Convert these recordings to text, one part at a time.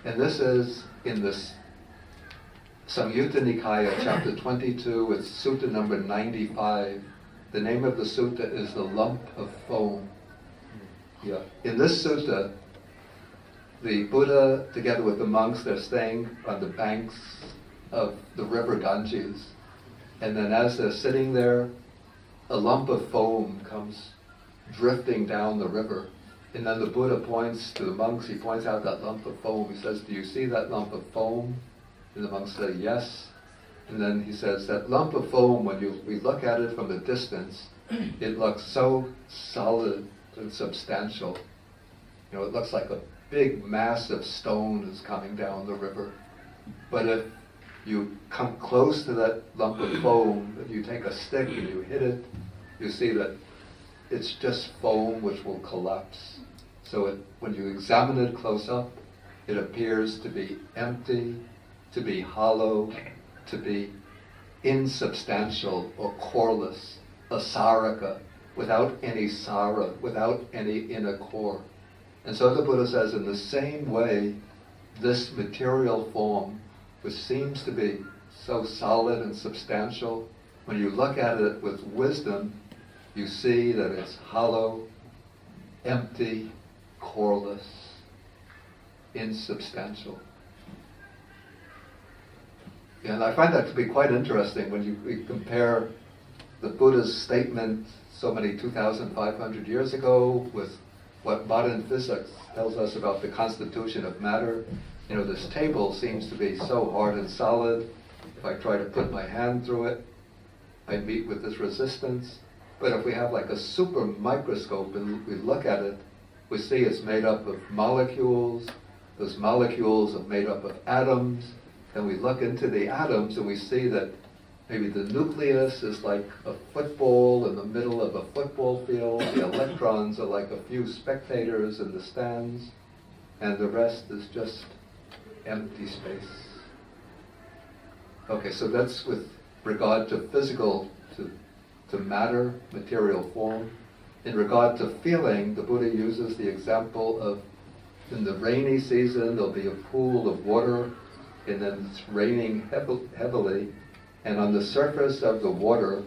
And this is in this Samyutta Nikaya, chapter 22, it's sutta number 95. The name of the sutta is the lump of foam. Yeah. In this sutta, the Buddha, together with the monks, they're staying on the banks of the river Ganges. And then as they're sitting there, a lump of foam comes drifting down the river. And then the Buddha points to the monks, he points out that lump of foam. He says, "Do you see that lump of foam?" And the monks say, "Yes." And then he says, that lump of foam, when we look at it from a distance, it looks so solid and substantial. You know, it looks like a big mass of stone is coming down the river. But if you come close to that lump of foam, if you take a stick and you hit it, you see that it's just foam which will collapse. So when you examine it close up, it appears to be empty, to be hollow, to be insubstantial or coreless, asaraka, without any sara, without any inner core. And so the Buddha says, in the same way, this material form, which seems to be so solid and substantial, when you look at it with wisdom, you see that it's hollow, empty, coreless, insubstantial. And I find that to be quite interesting when we compare the Buddha's statement so many 2,500 years ago with what modern physics tells us about the constitution of matter. You know, this table seems to be so hard and solid. If I try to put my hand through it, I meet with this resistance. But if we have like a super microscope and we look at it, we see it's made up of molecules. Those molecules are made up of atoms. And we look into the atoms and we see that maybe the nucleus is like a football in the middle of a football field. The electrons are like a few spectators in the stands. And the rest is just empty space. Okay, so that's with regard to physical, to matter, material form. In regard to feeling, the Buddha uses the example of, in the rainy season, there'll be a pool of water, and then it's raining heavily, and on the surface of the water,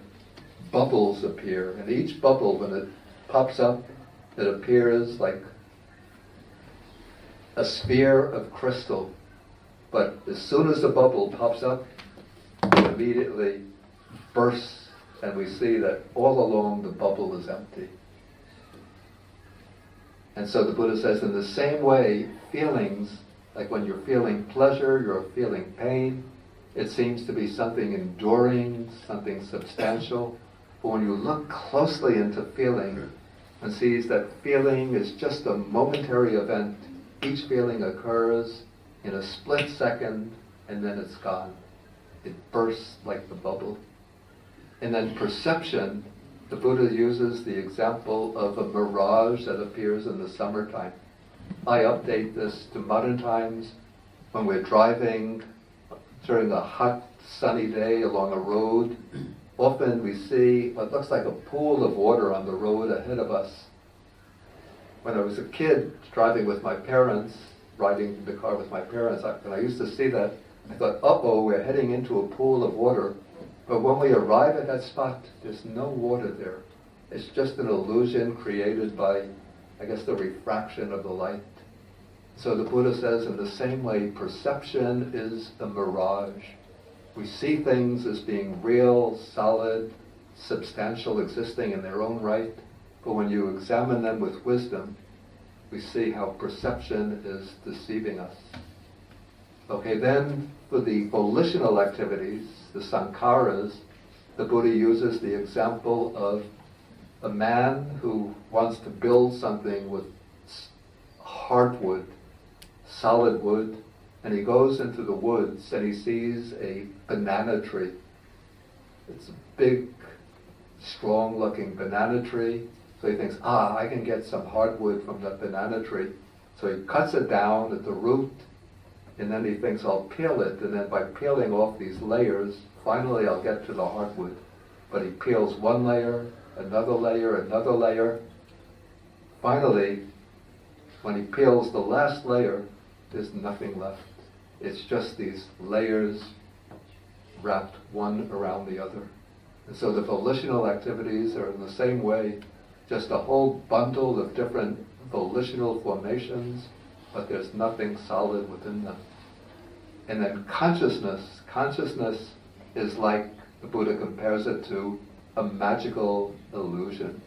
bubbles appear. And each bubble, when it pops up, it appears like a sphere of crystal. But as soon as the bubble pops up, it immediately bursts, and we see that all along the bubble is empty. And so the Buddha says, in the same way, feelings, like when you're feeling pleasure, you're feeling pain, it seems to be something enduring, something substantial. But when you look closely into feeling and sees that feeling is just a momentary event, each feeling occurs in a split second and then it's gone. It bursts like the bubble. And then perception, the Buddha uses the example of a mirage that appears in the summertime. I update this to modern times when we're driving during a hot, sunny day along a road. Often we see what looks like a pool of water on the road ahead of us. When I was a kid driving with my parents, riding the car with my parents, when I used to see that, I thought, uh-oh, we're heading into a pool of water. But when we arrive at that spot, there's no water there. It's just an illusion created by, I guess, the refraction of the light. So the Buddha says, in the same way, perception is a mirage. We see things as being real, solid, substantial, existing in their own right. But when you examine them with wisdom, we see how perception is deceiving us. Okay, then for the volitional activities, the sankharas, the Buddha uses the example of a man who wants to build something with hardwood, solid wood, and he goes into the woods and he sees a banana tree. It's a big, strong-looking banana tree. So he thinks, I can get some hardwood from that banana tree. So he cuts it down at the root, and then he thinks, I'll peel it, and then by peeling off these layers, finally I'll get to the hardwood. But he peels one layer, another layer, another layer. Finally, when he peels the last layer, there's nothing left. It's just these layers wrapped one around the other. And so the volitional activities are in the same way, just a whole bundle of different volitional formations, but there's nothing solid within them. And then consciousness is like the Buddha compares it to a magical illusion.